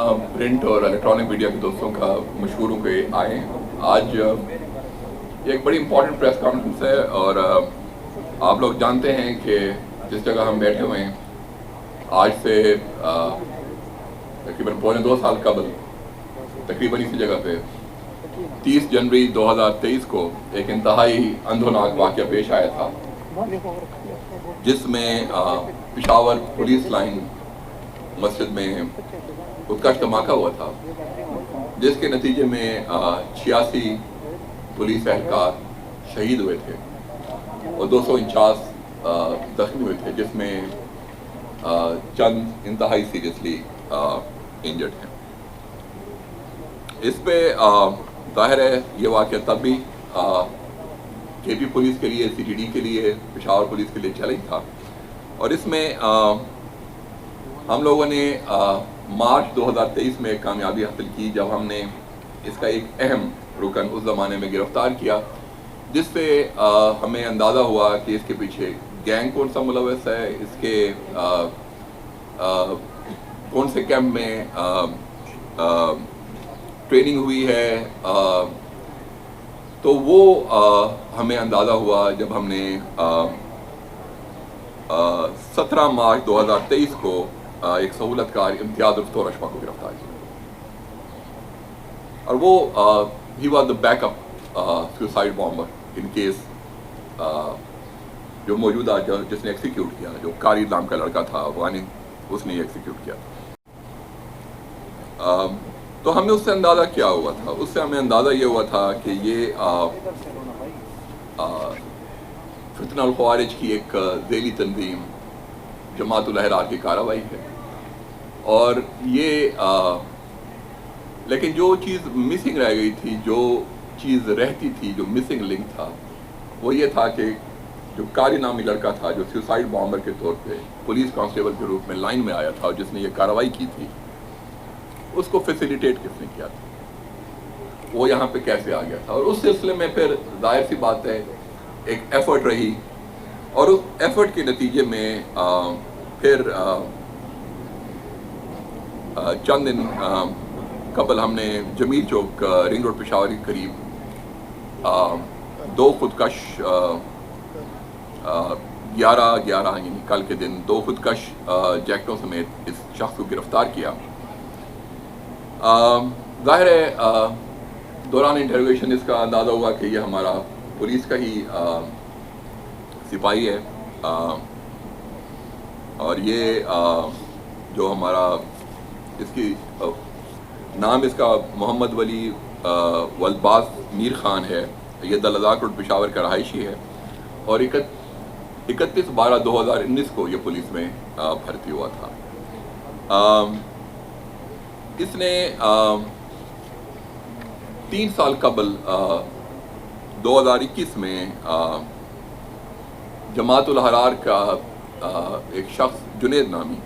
Print और electronic media के दोस्तों का मशहूर हूँ कि आए। आज ये एक बड़ी इम्पोर्टेंट प्रेस कॉन्फ्रेंस है और आप लोग जानते हैं कि जिस जगह हम बैठे हुए हैं आज से तकरीबन पौने 2 साल कबल तकरीबन इसी जगह पे 30 जनवरी 2023 को एक इंतहाई अंधोनाक वाक़या पेश आया था, जिसमें पेशावर पुलिस लाइन मस्जिद में उत्कर्ष धमाका हुआ था, जिसके नतीजे में 86 पुलिस एहलकार शहीद हुए थे और 249 जख्मी हुए थे, जिसमें चंद इंतहाई सीरियसली इंजर्ड हैं। इस पे जाहिर है ये वाक़या तब भी केपी पुलिस के लिए, सीटीडी के लिए, पेशावर पुलिस के लिए चैलेंज था और इसमें हम लोगों ने मार्च 2023 में कामयाबी हासिल की जब हमने इसका एक अहम रुकन उस ज़माने में गिरफ्तार किया, जिससे हमें अंदाज़ा हुआ कि इसके पीछे गैंग कौन सा मुलव्वस है, इसके कौन से कैंप में ट्रेनिंग हुई है। तो वो हमें अंदाज़ा हुआ जब हमने 17 मार्च 2023 को एक सहूलतकार इम्तियाज़ उर्फ तोरशमा को गिरफ्तार किया और वो he was the backup suicide bomber in case जो मौजूदा जिसने एग्जीक्यूट किया, जो कारी नाम का लड़का था अफगानी, उसने एग्जीक्यूट किया। तो हमें उससे अंदाज़ा क्या हुआ था? उससे हमें अंदाज़ा ये हुआ था कि ये फितनल ख्वारिज की एक ज़ैली तंजीम जमातुल अहरार की कार्रवाई है और ये लेकिन जो चीज़ मिसिंग रह गई थी, जो चीज़ रहती थी, जो मिसिंग लिंक था, वो ये था कि जो कारी नामी लड़का था, जो सुसाइड बॉम्बर के तौर पे पुलिस कांस्टेबल के रूप में लाइन में आया था और जिसने ये कार्रवाई की थी, उसको फैसिलिटेट किसने किया था, वो यहाँ पे कैसे आ गया था। और उस सिलसिले में फिर जाहिर सी बात है एक एफर्ट रही और उस एफर्ट के नतीजे में फिर चंद दिन कबल हमने जमील चौक रिंग रोड पेशावर के करीब 2 खुदकश 11 यानी कल के दिन 2 खुदकश जैकटों समेत इस शख्स को गिरफ्तार किया। जाहिर है दौरान इंटरोगेशन इसका अंदाज़ा हुआ कि ये हमारा पुलिस का ही सिपाही है और ये जो हमारा इसकी नाम इसका मोहम्मद वली वलबास मीर खान है, ये दलदाक रोड पेशावर का रहायशी है और 31/12/2019 को ये पुलिस में भर्ती हुआ था। इसने 3 साल कबल 2021 में जमातुल अहरार का एक शख्स जुनेद नामी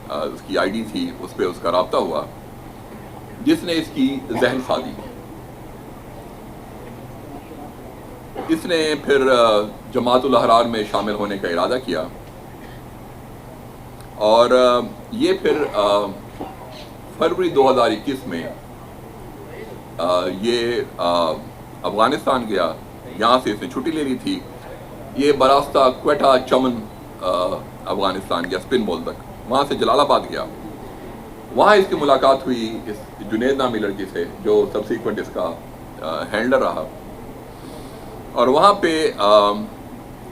उसकी आईडी थी, उस पर उसका राब्ता हुआ, जिसने इसकी जहन साजी की। इसने फिर जमातुल अहरार में शामिल होने का इरादा किया और ये फिर फरवरी 2021 में ये अफ़गानिस्तान गया। यहाँ से इसने छुट्टी ले ली थी, ये बरास्ता क्वेटा चमन अफ़गानिस्तान गया, स्पिन बॉल तक, वहाँ से जलालाबाद गया। वहाँ इसकी मुलाकात हुई इस जुनेद नामी लड़की से, जो सबसीक्वेंट इसका हैंडलर रहा और वहाँ पे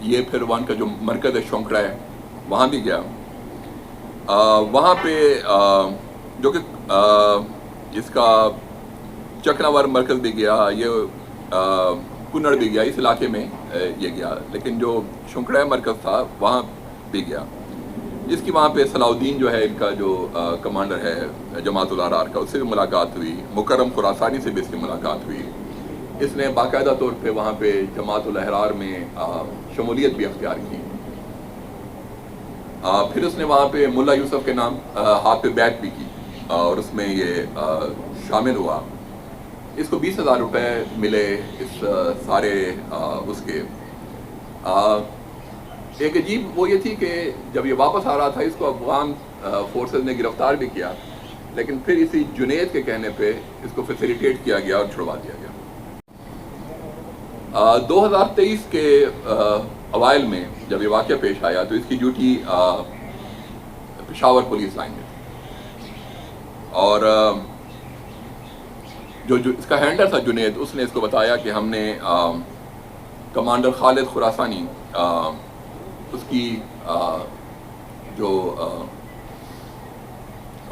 ये फिर वहाँ का जो मरकज़ शौकरा है वहाँ भी गया। वहाँ पे जो कि इसका चकनावर मरकज़ भी गया, ये कुन्नड़ भी गया, इस इलाके में ये गया, लेकिन जो शौकरा मरकज़ था वहाँ भी गया। इसकी वहाँ पे सलाउद्दीन जो है इनका जो कमांडर है जमातुल अहरार का, उससे भी मुलाकात हुई। मुकर्रम खुरासानी से भी इसकी मुलाकात हुई। इसने बाकायदा तौर पे वहाँ पे जमातुल अहरार में शमूलियत भी अख्तियार की। फिर उसने वहाँ पे मुल्ला यूसुफ के नाम हाथ पे बैठ भी की और उसमें ये शामिल हुआ। इसको 20,000 रुपये मिले इस सारे उसके। एक अजीब वो ये थी कि जब ये वापस आ रहा था, इसको अफगान फोर्सेस ने गिरफ्तार भी किया, لیکن پھر اسی جنید کے کہنے پہ اس کو فیسیلیٹیٹ کیا گیا اور چھڑوا دیا گیا۔ 2023 کے اوائل میں جب یہ واقعہ پیش آیا تو اس کی ڈیوٹی پشاور پولیس لائن میں تھی، اور جو اس کا ہینڈلر تھا جنید، اس نے اس کو بتایا کہ ہم نے کمانڈر خالد خراسانی، اس کی جو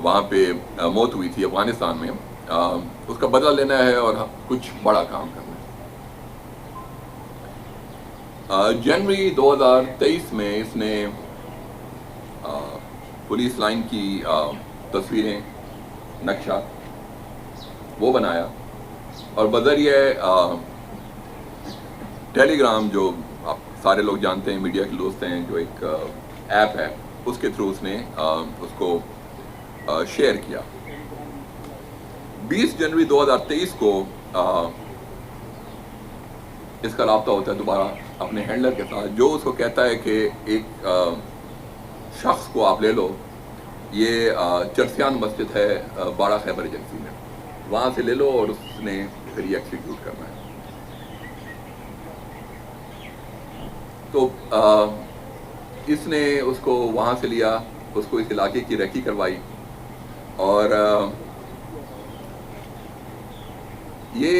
وہاں پہ موت ہوئی تھی افغانستان میں، اس کا بدلہ لینا ہے اور کچھ بڑا کام کرنا ہے۔ جنوری 2023 میں اس نے پولیس لائن کی تصویریں، نقشہ وہ بنایا، اور بذریعہ ٹیلی گرام، جو آپ سارے لوگ جانتے ہیں، میڈیا کے دوست ہیں، جو ایک ایپ ہے، اس کے تھرو اس نے اس کو شیئر کیا۔ 20 جنوری 2023 کو اس کا رابطہ ہوتا ہے دوبارہ اپنے ہینڈلر کے ساتھ، جو اس کو کہتا ہے کہ ایک شخص کو آپ لے لو، یہ چرسیان مسجد ہے باڑہ خیبر ایجنسی میں، وہاں سے لے لو اور اس نے پھر یہ ایکسیکیوٹ کرنا ہے۔ تو اس نے اس کو وہاں سے لیا، اس کو اس علاقے کی ریکی کروائی، اور یہ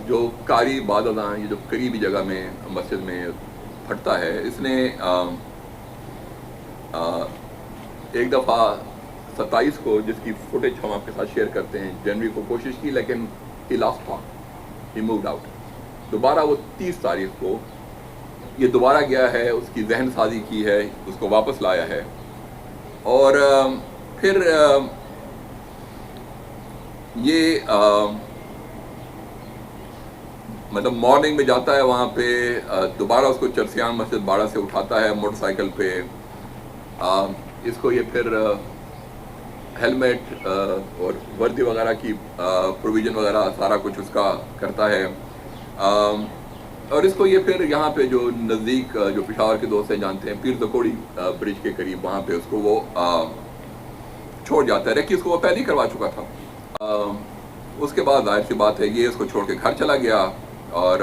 جو قاری بعد ازاں، یہ جو قریبی جگہ میں مسجد میں پھٹتا ہے، اس نے ایک دفعہ 27 کو، جس کی فوٹیج ہم آپ کے ساتھ شیئر کرتے ہیں، جنوری کو کوشش کی، لیکن ہی لاسٹ تھا، ہی مووڈ آؤٹ۔ دوبارہ وہ 30 تاریخ کو یہ دوبارہ گیا ہے، اس کی ذہن سازی کی ہے، اس کو واپس لایا ہے، اور پھر یہ مطلب مارننگ میں جاتا ہے وہاں پہ، دوبارہ اس کو چرسیان مسجد باڑہ سے اٹھاتا ہے موٹر سائیکل پہ، اس کو یہ پھر ہیلمٹ اور وردی وغیرہ کی پروویژن وغیرہ سارا کچھ اس کا کرتا ہے، اور اس کو یہ پھر یہاں پہ جو نزدیک جو پشاور کے دوست ہیں جانتے ہیں، پیر زکوڑی برج کے قریب، وہاں پہ اس کو وہ چھوڑ جاتا ہے۔ ریکی اس کو وہ پہلے ہی کروا چکا تھا۔ اس کے بعد ظاہر سی بات ہے یہ اس کو چھوڑ کے گھر چلا گیا، اور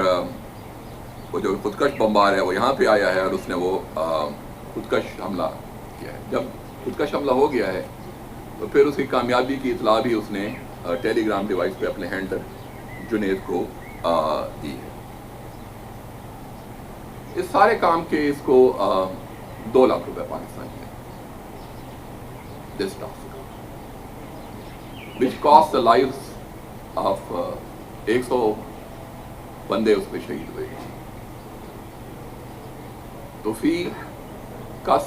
وہ جو خودکش بمبار ہے وہ یہاں پہ آیا ہے، اور اس نے وہ خودکش حملہ کیا ہے۔ جب خودکش حملہ ہو گیا ہے تو پھر اس کی کامیابی کی اطلاع بھی اس نے ٹیلی گرام ڈیوائس پہ اپنے ہینڈلر جنید کو دی ہے۔ اس سارے کام کے اس کو 2 لاکھ روپے پاکستانی ہے، دس task which cost the lives of 100 بندے اس پہ شہید ہوئے۔ تو فی کس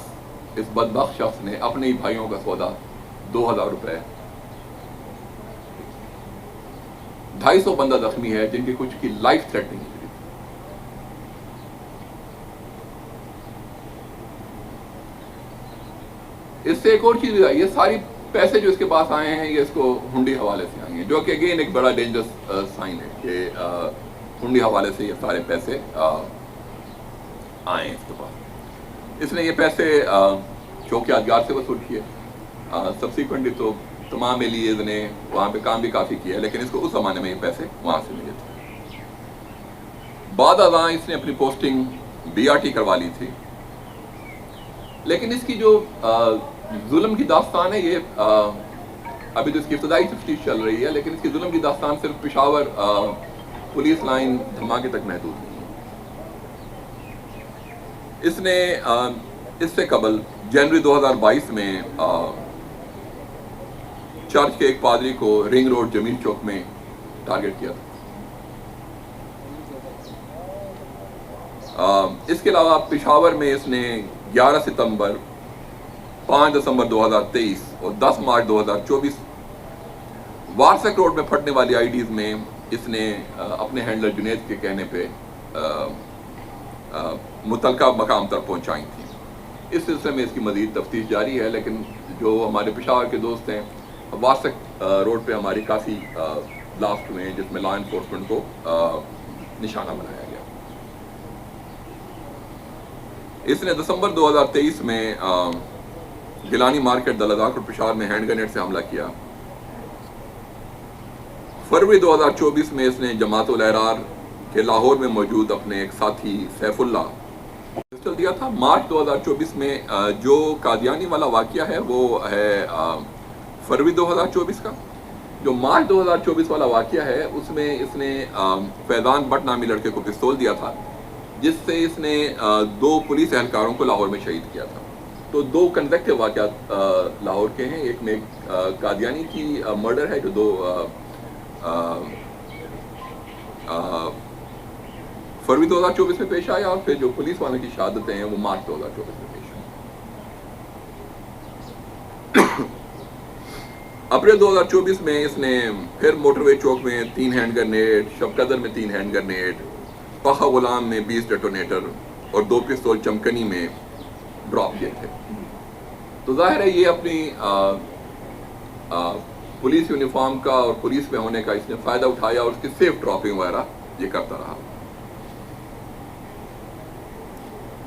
اس بدبخت شخص نے اپنے ہی بھائیوں کا سودا 2000 روپے، 250 بندہ زخمی ہے جن کی کچھ کی لائف تھریٹنگ انجری تھی۔ اس سے ایک اور چیز آئی، یہ ساری پیسے جو اس کے پاس آئے ہیں یہ اس کو ہنڈی حوالے سے آئے ہیں، جو کہ اگین ایک بڑا ڈینجرس سائن ہے کہ ہنڈی حوالے سے یہ سارے پیسے آئے ہیں اس کے پاس۔ اس نے یہ پیسے شوق یادگار سے وصول کیے، سبسیکوینٹلی تو تمام ایلیز نے وہاں پہ کام بھی کافی کیا ہے، لیکن اس کو اس زمانے میں یہ پیسے وہاں سے ملے تھے۔ بعد ازاں اس نے اپنی پوسٹنگ BRT کروا لی تھی، لیکن اس کی جو ظلم کی داستان ہے، یہ ابھی تو اس کی ابتدائی تفتیش چل رہی ہے، لیکن اس کی ظلم کی داستان صرف پشاور پولیس لائن دھماکے تک محدود نہیں ہے۔ اس نے اس سے قبل جنوری 2022 میں چرچ کے ایک پادری کو رنگ روڈ جمیل چوک میں ٹارگٹ کیا تھا۔ اس کے علاوہ پشاور میں اس نے 11 ستمبر، 5 دسمبر 2023 اور 10 مارچ 2024 وارسک روڈ میں پھٹنے والی IDs میں اس نے اپنے ہینڈلر جنید کے کہنے پہ متعلقہ مقام تک پہنچائی تھی۔ اس سلسلے میں اس کی مزید تفتیش جاری ہے، لیکن جو ہمارے پشاور کے دوست ہیں، وارسک روڈ پہ ہماری کافی بلاسٹ ہوئے ہیں جس میں لا انفورسمنٹ کو نشانہ بنایا گیا۔ اس نے دسمبر 2023 میں گیلانی مارکیٹ دلداخ اور پشاور میں ہینڈ گرینیڈ سے حملہ کیا، फरवरी 2024 में इसने जमातुल अहरार के लाहौर में मौजूद अपने एक साथी सैफुल्लाह पिस्टल दिया था। मार्च 2024 में जो कादियानी वाला वाक़या है वो है फरवरी 2024 का। जो मार्च 2024 वाला वाक़या है उसमें इसने फैज़ान बट नामी लड़के को पिस्तौल दिया था, जिससे इसने 2 पुलिस एहलकारों को लाहौर में शहीद किया था। तो 2 कंसेक्टिव वाक़यात लाहौर के हैं। एक में कादियानी की मर्डर है जो 2 फरवरी 2024 में पेश आया, और फिर जो पुलिस वालों की शहादतें हैं वो मार्च 2024 में पेश आई। अप्रैल 2024 में इसने फिर मोटरवे चौक में 3 हैंड ग्रेनेड, शबकदर में 3 हैंड ग्रेनेड, पखा गुलाम में 20 डेटोनेटर और 2 पिस्तौल चमकनी में ड्रॉप किए थे। तो जाहिर है ये अपनी पुलिस यूनिफॉर्म का और पुलिस में होने का इसने फ़ायदा उठाया और उसकी सेफ ड्रॉपिंग वगैरह ये करता रहा।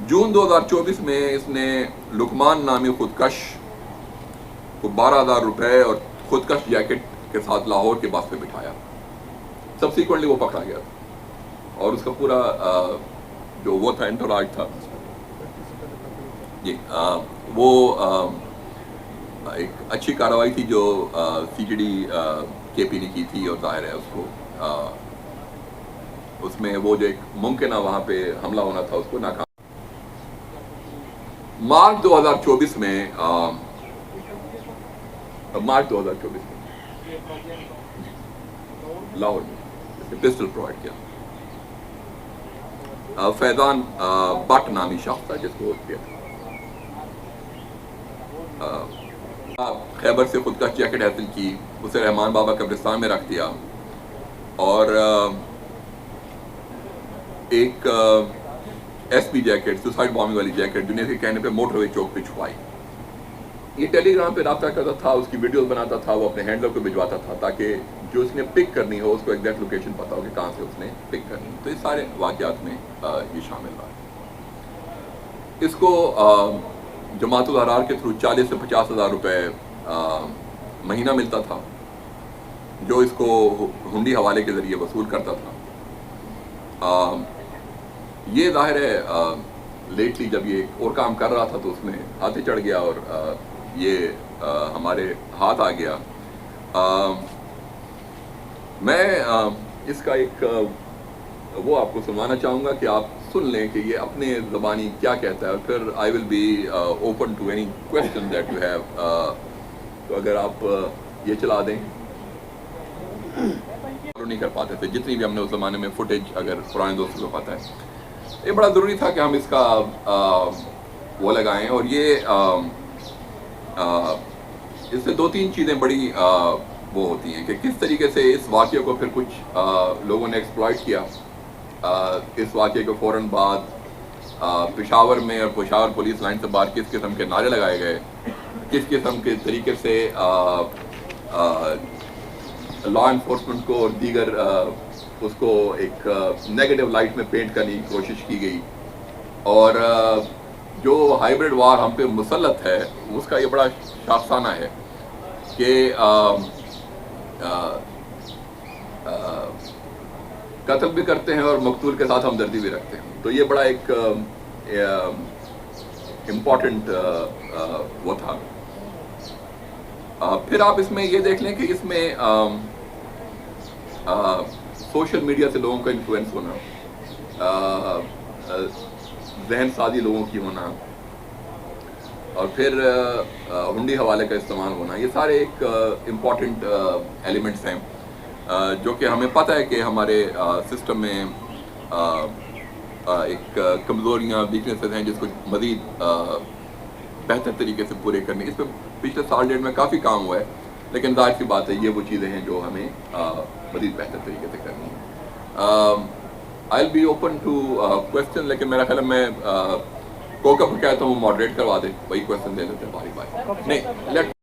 जून 2024 में इसने लुकमान नामी खुदकश को 12,000 रुपए और खुदकश जैकेट के साथ लाहौर के बस पे बिठाया। सबसीक्वेंटली वो पकड़ा गया था और उसका पूरा जो वो था एंटोराज था जी, वो एक अच्छी कार्रवाई थी जो CGD KP ने की थी, और जाहिर है उसको उसमें वो जो एक मुमकिन वहाँ पे हमला होना था उसको नाकाम। मार्च 2024 में लाहौर में पिस्टल प्रोवाइड किया। फैज़ान बट नामी शख्स था जिसको दिया था। खैबर से खुद का जैकेट हासिल की, उसे रहमान बाबा कब्रिस्तान में रख दिया और एक SP जैकेट, सुसाइड बॉम्बिंग वाली जैकेट दुनिया के कहने पे मोटरवे चौक पे छुपाई। ये टेलीग्राम पे रब्ता करता था, उसकी वीडियोस बनाता था, वो अपने हैंडलर को भिजवाता था ताकि जो उसने पिक करनी हो उसको एग्जैक्ट लोकेशन पता हो कि कहाँ से उसने पिक करनी है। तो इस सारे वाक़यात में ये शामिल रहा। इसको जमातुल अहरार के थ्रू 40 से 50,000 रुपए महीना मिलता था, जो इसको हुंडी हवाले के ज़रिए वसूल करता था। ये ज़ाहिर है लेटली जब ये और काम कर रहा था तो उसमें हाथे चढ़ गया और ये हमारे हाथ आ गया। मैं इसका एक वो आपको सुनवाना चाहूँगा कि आप सुन लें कि ये अपने ज़बानी क्या कहता है, और फिर I will be open to any question that you have. तो अगर आप ये चला दें। नहीं कर पाते थे जितनी भी हमने उस ज़माने में फुटेज अगर पुराने दोस्तों को पता है, ये बड़ा ज़रूरी था कि हम इसका वो लगाएं। और ये इससे 2-3 चीज़ें बड़ी वो होती हैं कि किस तरीके से इस वाक़े को फिर कुछ लोगों ने एक्सप्लॉइट किया। इस वाक़े के फ़ौरन बाद पेशावर में और पेशावर पुलिस लाइन से बाहर किस किस्म के नारे लगाए गए, किस किस्म के तरीके से लॉ इन्फोर्समेंट को और दीगर उसको एक नेगेटिव लाइट में पेंट करने की कोशिश की गई, और जो हाइब्रिड वार हम पे मुसल्लत है उसका ये बड़ा शाखसाना है कि कत्ल भी करते हैं और मकतूल के साथ हमदर्दी भी रखते हैं। तो ये बड़ा एक इम्पॉर्टेंट वो था। फिर आप इसमें ये देख लें कि इसमें सोशल मीडिया से लोगों का इन्फ्लुएंस होना, जहन साजी लोगों की होना, और फिर हुंडी हवाले का इस्तेमाल होना, ये सारे एक इम्पॉर्टेंट एलिमेंट्स हैं जो कि हमें पता है कि हमारे सिस्टम में एक कमज़ोरियाँ, वीकनेसेस हैं जिसको मज़ीद बेहतर तरीके से पूरे करने। इस पर पिछले साल डेढ़ में काफ़ी काम हुआ है, लेकिन जाहिर सी बात है ये वो चीज़ें हैं जो हमें मज़ीद बेहतर तरीके से करनी है। I will be open to question, लेकिन मेरा ख्याल है मैं कोका को कहता हूँ मॉडरेट करवा दे, वही क्वेश्चन दे देते हैं बारी बारी। नहीं, लेट